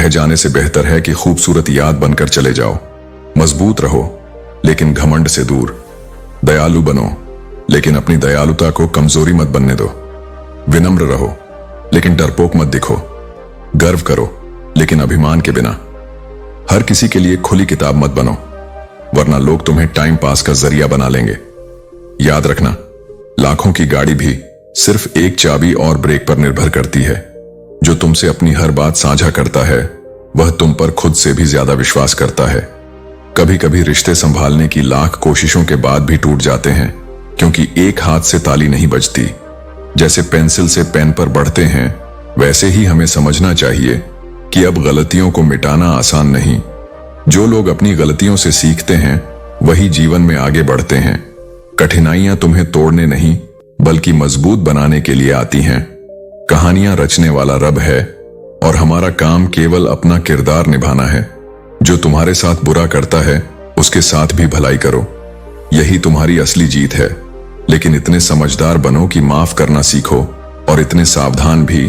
रह जाने से बेहतर है कि खूबसूरत याद बनकर चले जाओ। मजबूत रहो लेकिन घमंड से दूर। दयालु बनो लेकिन अपनी दयालुता को कमजोरी मत बनने दो। विनम्र रहो लेकिन डरपोक मत दिखो। गर्व करो लेकिन अभिमान के बिना। हर किसी के लिए खुली किताब मत बनो, वरना लोग तुम्हें टाइम पास का जरिया बना लेंगे। याद रखना, लाखों की गाड़ी भी सिर्फ एक चाबी और ब्रेक पर निर्भर करती है। जो तुमसे अपनी हर बात साझा करता है वह तुम पर खुद से भी ज्यादा विश्वास करता है। कभी कभी रिश्ते संभालने की लाख कोशिशों के बाद भी टूट जाते हैं, क्योंकि एक हाथ से ताली नहीं बजती। जैसे पेंसिल से पेन पर बढ़ते हैं, वैसे ही हमें समझना चाहिए कि अब गलतियों को मिटाना आसान नहीं। जो लोग अपनी गलतियों से सीखते हैं वही जीवन में आगे बढ़ते हैं। कठिनाइयां तुम्हें तोड़ने नहीं बल्कि मजबूत बनाने के लिए आती हैं। कहानियां रचने वाला रब है और हमारा काम केवल अपना किरदार निभाना है। जो तुम्हारे साथ बुरा करता है उसके साथ भी भलाई करो, यही तुम्हारी असली जीत है। लेकिन इतने समझदार बनो कि माफ करना सीखो, और इतने सावधान भी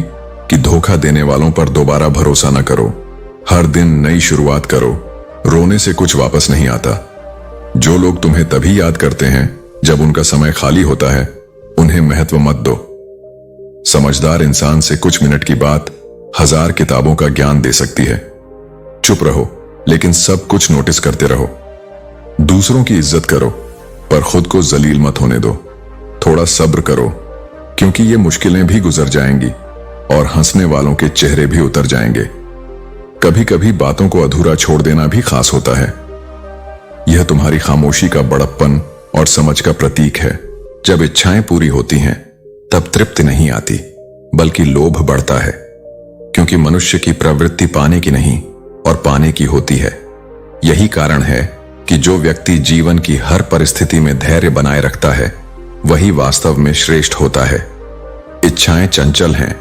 कि धोखा देने वालों पर दोबारा भरोसा न करो। हर दिन नई शुरुआत करो, रोने से कुछ वापस नहीं आता। जो लोग तुम्हें तभी याद करते हैं जब उनका समय खाली होता है, उन्हें महत्व मत दो। समझदार इंसान से कुछ मिनट की बात 1000 किताबों का ज्ञान दे सकती है। चुप रहो लेकिन सब कुछ नोटिस करते रहो। दूसरों की इज्जत करो पर खुद को जलील मत होने दो। थोड़ा सब्र करो क्योंकि ये मुश्किलें भी गुजर जाएंगी और हंसने वालों के चेहरे भी उतर जाएंगे। कभी कभी बातों को अधूरा छोड़ देना भी खास होता है। यह तुम्हारी खामोशी का बड़प्पन और समझ का प्रतीक है। जब इच्छाएं पूरी होती हैं तब तृप्ति नहीं आती बल्कि लोभ बढ़ता है, क्योंकि मनुष्य की प्रवृत्ति पाने की नहीं और पाने की होती है। यही कारण है कि जो व्यक्ति जीवन की हर परिस्थिति में धैर्य बनाए रखता है वही वास्तव में श्रेष्ठ होता है। इच्छाएं चंचल हैं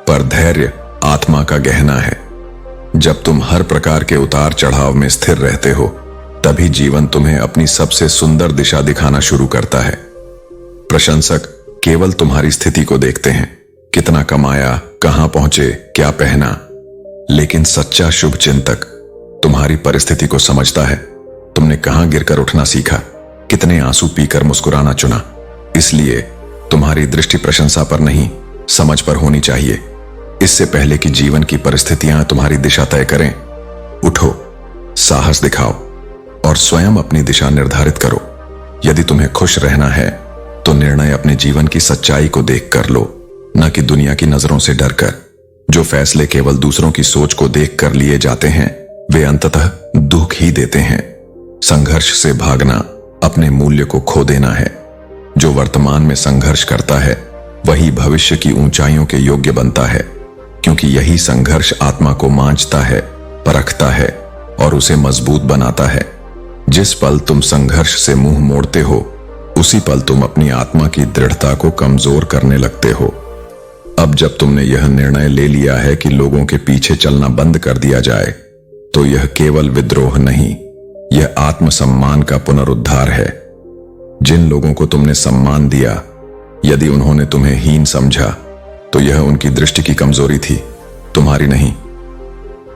पर धैर्य आत्मा का गहना है। जब तुम हर प्रकार के उतार चढ़ाव में स्थिर रहते हो तभी जीवन तुम्हें अपनी सबसे सुंदर दिशा दिखाना शुरू करता है। प्रशंसक केवल तुम्हारी स्थिति को देखते हैं, कितना कमाया, कहां पहुंचे, क्या पहना। लेकिन सच्चा शुभ चिंतक तुम्हारी परिस्थिति को समझता है। तुमने कहां गिरकर उठना सीखा, कितने आंसू पीकर मुस्कुराना चुना। इसलिए तुम्हारी दृष्टि प्रशंसा पर नहीं, समझ पर होनी चाहिए। इससे पहले कि जीवन की परिस्थितियां तुम्हारी दिशा तय करें, उठो, साहस दिखाओ और स्वयं अपनी दिशा निर्धारित करो। यदि तुम्हें खुश रहना है तो निर्णय अपने जीवन की सच्चाई को देख कर लो, न कि दुनिया की नजरों से डरकर। जो फैसले केवल दूसरों की सोच को देख कर लिए जाते हैं वे अंततः दुख ही देते हैं। संघर्ष से भागना अपने मूल्य को खो देना है। जो वर्तमान में संघर्ष करता है वही भविष्य की ऊंचाइयों के योग्य बनता है, क्योंकि यही संघर्ष आत्मा को मांझता है, परखता है और उसे मजबूत बनाता है। जिस पल तुम संघर्ष से मुंह मोड़ते हो उसी पल तुम अपनी आत्मा की दृढ़ता को कमजोर करने लगते हो। अब जब तुमने यह निर्णय ले लिया है कि लोगों के पीछे चलना बंद कर दिया जाए, तो यह केवल विद्रोह नहीं, यह आत्मसम्मान का पुनरुद्धार है। जिन लोगों को तुमने सम्मान दिया, यदि उन्होंने तुम्हें हीन समझा तो यह उनकी दृष्टि की कमजोरी थी, तुम्हारी नहीं।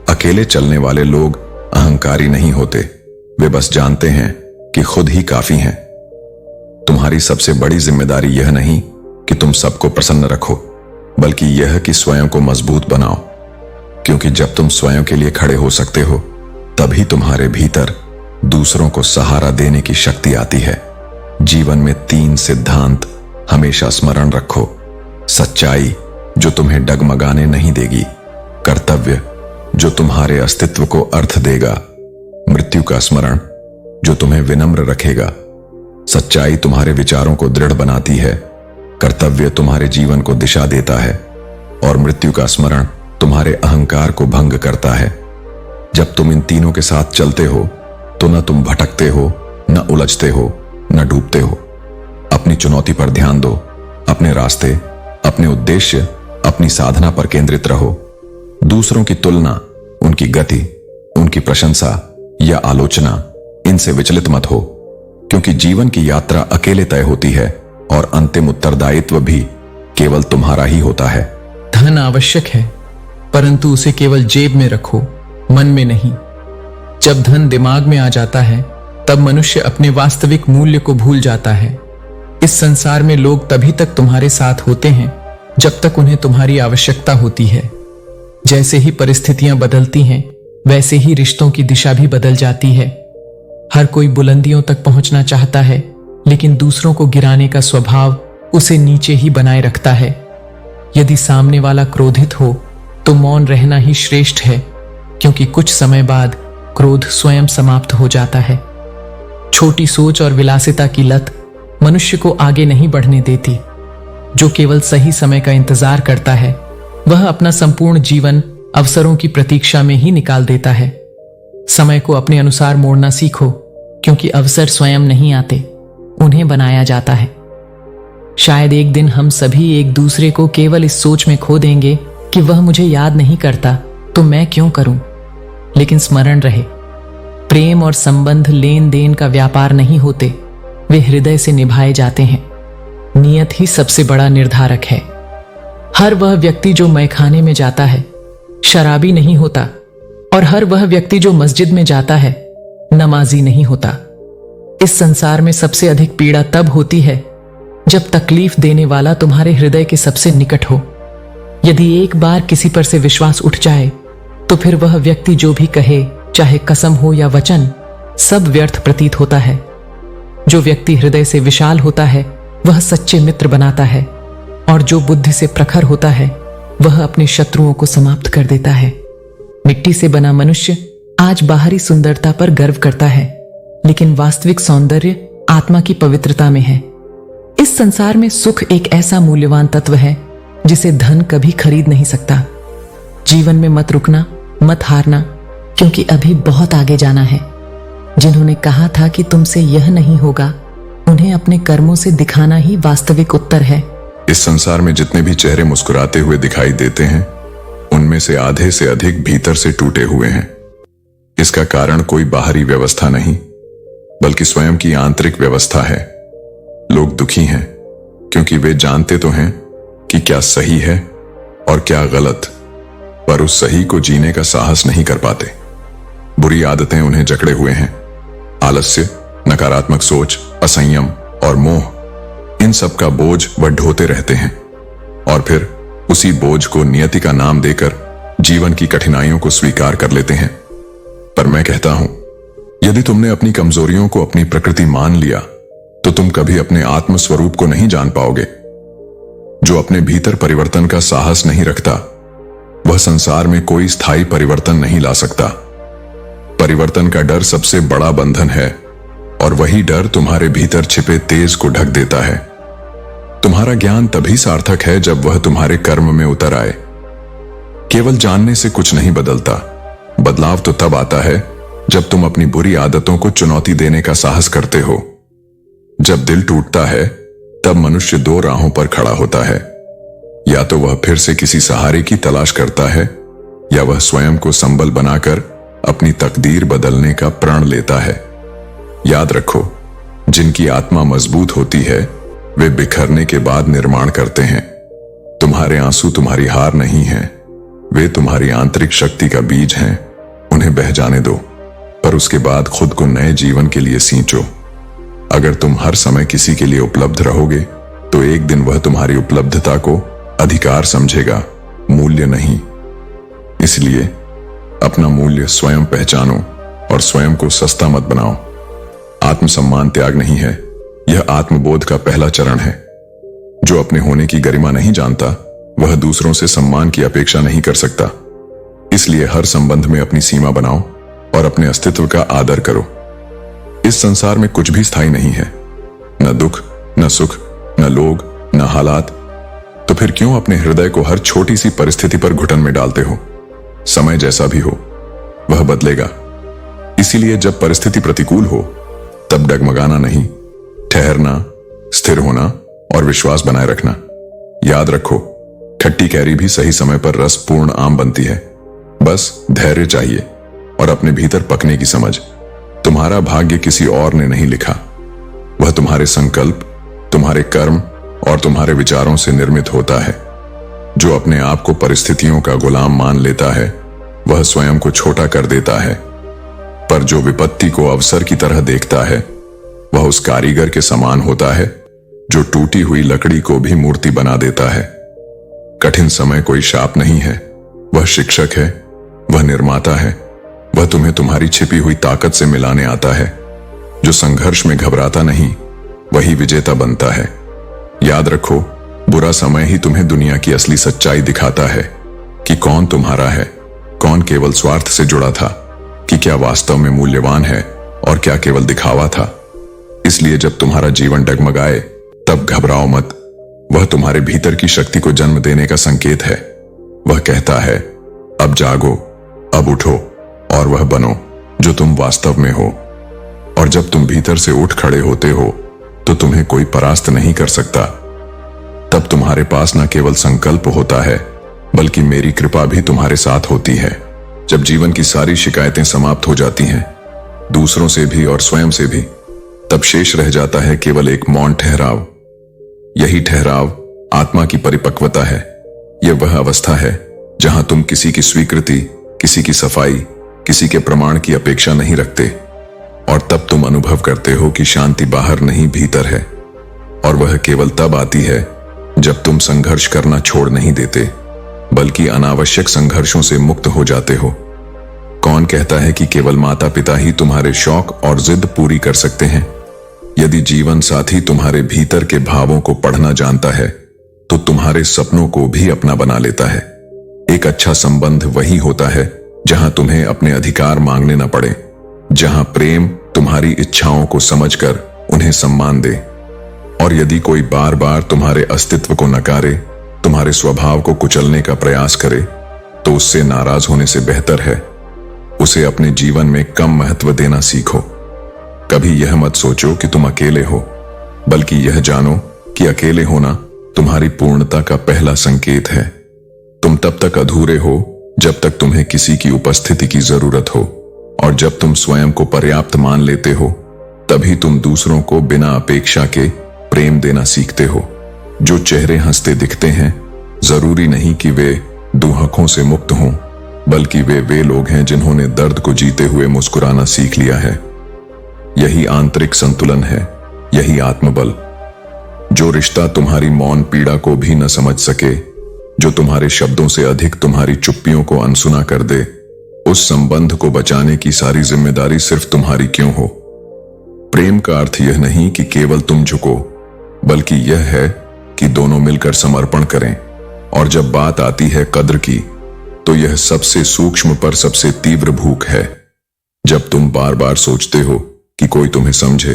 अकेले चलने वाले लोग अहंकारी नहीं होते, वे बस जानते हैं कि खुद ही काफी हैं। तुम्हारी सबसे बड़ी जिम्मेदारी यह नहीं कि तुम सबको प्रसन्न रखो, बल्कि यह कि स्वयं को मजबूत बनाओ। क्योंकि जब तुम स्वयं के लिए खड़े हो सकते हो तभी तुम्हारे भीतर दूसरों को सहारा देने की शक्ति आती है। जीवन में 3 सिद्धांत हमेशा स्मरण रखो। सच्चाई जो तुम्हें डगमगाने नहीं देगी, कर्तव्य जो तुम्हारे अस्तित्व को अर्थ देगा, मृत्यु का स्मरण जो तुम्हें विनम्र रखेगा। सच्चाई तुम्हारे विचारों को दृढ़ बनाती है, कर्तव्य तुम्हारे जीवन को दिशा देता है और मृत्यु का स्मरण तुम्हारे अहंकार को भंग करता है। जब तुम इन तीनों के साथ चलते हो तो न तुम भटकते हो, न उलझते हो, न डूबते हो। अपनी चुनौती पर ध्यान दो, अपने रास्ते, अपने उद्देश्य, अपनी साधना पर केंद्रित रहो। दूसरों की तुलना, उनकी गति, उनकी प्रशंसा या आलोचना, इनसे विचलित मत हो, क्योंकि जीवन की यात्रा अकेले तय होती है और अंतिम उत्तरदायित्व भी केवल तुम्हारा ही होता है। धन आवश्यक है, परंतु उसे केवल जेब में रखो मन में नहीं। जब धन दिमाग में आ जाता है तब मनुष्य अपने वास्तविक मूल्य को भूल जाता है। इस संसार में लोग तभी तक तुम्हारे साथ होते हैं जब तक उन्हें तुम्हारी आवश्यकता होती है। जैसे ही परिस्थितियां बदलती हैं वैसे ही रिश्तों की दिशा भी बदल जाती है। हर कोई बुलंदियों तक पहुंचना चाहता है, लेकिन दूसरों को गिराने का स्वभाव उसे नीचे ही बनाए रखता है। यदि सामने वाला क्रोधित हो तो मौन रहना ही श्रेष्ठ है, क्योंकि कुछ समय बाद क्रोध स्वयं समाप्त हो जाता है। छोटी सोच और विलासिता की लत मनुष्य को आगे नहीं बढ़ने देती। जो केवल सही समय का इंतजार करता है वह अपना संपूर्ण जीवन अवसरों की प्रतीक्षा में ही निकाल देता है। समय को अपने अनुसार मोड़ना सीखो, क्योंकि अवसर स्वयं नहीं आते, उन्हें बनाया जाता है। शायद एक दिन हम सभी एक दूसरे को केवल इस सोच में खो देंगे कि वह मुझे याद नहीं करता तो मैं क्यों करूं। लेकिन स्मरण रहे, प्रेम और संबंध लेन देन का व्यापार नहीं होते, वे हृदय से निभाए जाते हैं। नियत ही सबसे बड़ा निर्धारक है। हर वह व्यक्ति जो मैखाने में जाता है शराबी नहीं होता, और हर वह व्यक्ति जो मस्जिद में जाता है नमाजी नहीं होता। इस संसार में सबसे अधिक पीड़ा तब होती है जब तकलीफ देने वाला तुम्हारे हृदय के सबसे निकट हो। यदि एक बार किसी पर से विश्वास उठ जाए तो फिर वह व्यक्ति जो भी कहे, चाहे कसम हो या वचन, सब व्यर्थ प्रतीत होता है। जो व्यक्ति हृदय से विशाल होता है वह सच्चे मित्र बनाता है, और जो बुद्धि से प्रखर होता है वह अपने शत्रुओं को समाप्त कर देता है। मिट्टी से बना मनुष्य आज बाहरी सुंदरता पर गर्व करता है, लेकिन वास्तविक सौंदर्य आत्मा की पवित्रता में है। इस संसार में सुख एक ऐसा मूल्यवान तत्व है जिसे धन कभी खरीद नहीं सकता। जीवन में मत रुकना, मत हारना, क्योंकि अभी बहुत आगे जाना है। जिन्होंने कहा था कि तुमसे यह नहीं होगा, उन्हें अपने कर्मों से दिखाना ही वास्तविक उत्तर है। इस संसार में जितने भी चेहरे मुस्कुराते हुए दिखाई देते हैं उनमें से आधे से अधिक भीतर से टूटे हुए हैं। इसका कारण कोई बाहरी व्यवस्था नहीं, बल्कि स्वयं की आंतरिक व्यवस्था है। लोग दुखी हैं क्योंकि वे जानते तो हैं कि क्या सही है और क्या गलत, पर उस सही को जीने का साहस नहीं कर पाते। बुरी आदतें उन्हें जकड़े हुए हैं। आलस्य, नकारात्मक सोच, असंयम और मोह, इन सब का बोझ वह ढोते रहते हैं, और फिर उसी बोझ को नियति का नाम देकर जीवन की कठिनाइयों को स्वीकार कर लेते हैं। पर मैं कहता हूं, यदि तुमने अपनी कमजोरियों को अपनी प्रकृति मान लिया तो तुम कभी अपने आत्म स्वरूप को नहीं जान पाओगे। जो अपने भीतर परिवर्तन का साहस नहीं रखता वह संसार में कोई स्थायी परिवर्तन नहीं ला सकता। परिवर्तन का डर सबसे बड़ा बंधन है, और वही डर तुम्हारे भीतर छिपे तेज को ढक देता है। तुम्हारा ज्ञान तभी सार्थक है जब वह तुम्हारे कर्म में उतर आए। केवल जानने से कुछ नहीं बदलता। बदलाव तो तब आता है जब तुम अपनी बुरी आदतों को चुनौती देने का साहस करते हो। जब दिल टूटता है तब मनुष्य दो राहों पर खड़ा होता है। या तो वह फिर से किसी सहारे की तलाश करता है, या वह स्वयं को संबल बनाकर अपनी तकदीर बदलने का प्रण लेता है। याद रखो, जिनकी आत्मा मजबूत होती है वे बिखरने के बाद निर्माण करते हैं। तुम्हारे आंसू तुम्हारी हार नहीं है, वे तुम्हारी आंतरिक शक्ति का बीज हैं। उन्हें बह जाने दो, पर उसके बाद खुद को नए जीवन के लिए सींचो। अगर तुम हर समय किसी के लिए उपलब्ध रहोगे तो एक दिन वह तुम्हारी उपलब्धता को अधिकार समझेगा, मूल्य नहीं। इसलिए अपना मूल्य स्वयं पहचानो और स्वयं को सस्ता मत बनाओ। आत्मसम्मान त्याग नहीं है, यह आत्मबोध का पहला चरण है। जो अपने होने की गरिमा नहीं जानता वह दूसरों से सम्मान की अपेक्षा नहीं कर सकता। इसलिए हर संबंध में अपनी सीमा बनाओ और अपने अस्तित्व का आदर करो। इस संसार में कुछ भी स्थायी नहीं है, न दुख, न सुख, न लोग, न हालात। तो फिर क्यों अपने हृदय को हर छोटी सी परिस्थिति पर घुटन में डालते हो? समय जैसा भी हो वह बदलेगा। इसीलिए जब परिस्थिति प्रतिकूल हो तब डगमगाना नहीं, ठहरना, स्थिर होना और विश्वास बनाए रखना। याद रखो, खट्टी कैरी भी सही समय पर रसपूर्ण आम बनती है। बस धैर्य चाहिए और अपने भीतर पकने की समझ। तुम्हारा भाग्य किसी और ने नहीं लिखा, वह तुम्हारे संकल्प, तुम्हारे कर्म और तुम्हारे विचारों से निर्मित होता है। जो अपने आप को परिस्थितियों का गुलाम मान लेता है वह स्वयं को छोटा कर देता है, पर जो विपत्ति को अवसर की तरह देखता है वह उस कारीगर के समान होता है जो टूटी हुई लकड़ी को भी मूर्ति बना देता है। कठिन समय कोई शाप नहीं है, वह शिक्षक है, वह निर्माता है, वह तुम्हें तुम्हारी छिपी हुई ताकत से मिलाने आता है। जो संघर्ष में घबराता नहीं वही विजेता बनता है। याद रखो, बुरा समय ही तुम्हें दुनिया की असली सच्चाई दिखाता है कि कौन तुम्हारा है, कौन केवल स्वार्थ से जुड़ा था, कि क्या वास्तव में मूल्यवान है और क्या केवल दिखावा था। इसलिए जब तुम्हारा जीवन डगमगाए तब घबराओ मत, वह तुम्हारे भीतर की शक्ति को जन्म देने का संकेत है। वह कहता है, अब जागो, अब उठो और वह बनो जो तुम वास्तव में हो। और जब तुम भीतर से उठ खड़े होते हो तो तुम्हें कोई परास्त नहीं कर सकता। तब तुम्हारे पास न केवल संकल्प होता है बल्कि मेरी कृपा भी तुम्हारे साथ होती है। जब जीवन की सारी शिकायतें समाप्त हो जाती हैं, दूसरों से भी और स्वयं से भी, तब शेष रह जाता है केवल एक मौन ठहराव। यही ठहराव आत्मा की परिपक्वता है। यह वह अवस्था है जहां तुम किसी की स्वीकृति, किसी की सफाई, किसी के प्रमाण की अपेक्षा नहीं रखते, और तब तुम अनुभव करते हो कि शांति बाहर नहीं भीतर है। और वह केवल तब आती है जब तुम संघर्ष करना छोड़ नहीं देते बल्कि अनावश्यक संघर्षों से मुक्त हो जाते हो। कौन कहता है कि केवल माता पिता ही तुम्हारे शौक और जिद पूरी कर सकते हैं? यदि जीवन साथी तुम्हारे भीतर के भावों को पढ़ना जानता है तो तुम्हारे सपनों को भी अपना बना लेता है। एक अच्छा संबंध वही होता है जहां तुम्हें अपने अधिकार मांगने न पड़े, जहां प्रेम तुम्हारी इच्छाओं को समझकर उन्हें सम्मान दे। और यदि कोई बार बार तुम्हारे अस्तित्व को नकारे, तुम्हारे स्वभाव को कुचलने का प्रयास करे, तो उससे नाराज होने से बेहतर है उसे अपने जीवन में कम महत्व देना सीखो। कभी यह मत सोचो कि तुम अकेले हो, बल्कि यह जानो कि अकेले होना तुम्हारी पूर्णता का पहला संकेत है। तुम तब तक अधूरे हो जब तक तुम्हें किसी की उपस्थिति की जरूरत हो, और जब तुम स्वयं को पर्याप्त मान लेते हो तभी तुम दूसरों को बिना अपेक्षा के प्रेम देना सीखते हो। जो चेहरे हंसते दिखते हैं जरूरी नहीं कि वे दुहकों से मुक्त हों, बल्कि वे लोग हैं जिन्होंने दर्द को जीते हुए मुस्कुराना सीख लिया है। यही आंतरिक संतुलन है, यही आत्मबल। जो रिश्ता तुम्हारी मौन पीड़ा को भी न समझ सके, जो तुम्हारे शब्दों से अधिक तुम्हारी चुप्पियों को अनसुना कर दे, उस संबंध को बचाने की सारी जिम्मेदारी सिर्फ तुम्हारी क्यों हो? प्रेम का अर्थ यह नहीं कि केवल तुम झुको, बल्कि यह है कि दोनों मिलकर समर्पण करें। और जब बात आती है कद्र की, तो यह सबसे सूक्ष्म पर सबसे तीव्र भूख है। जब तुम बार बार सोचते हो कि कोई तुम्हें समझे,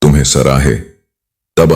तुम्हें सराहे, तब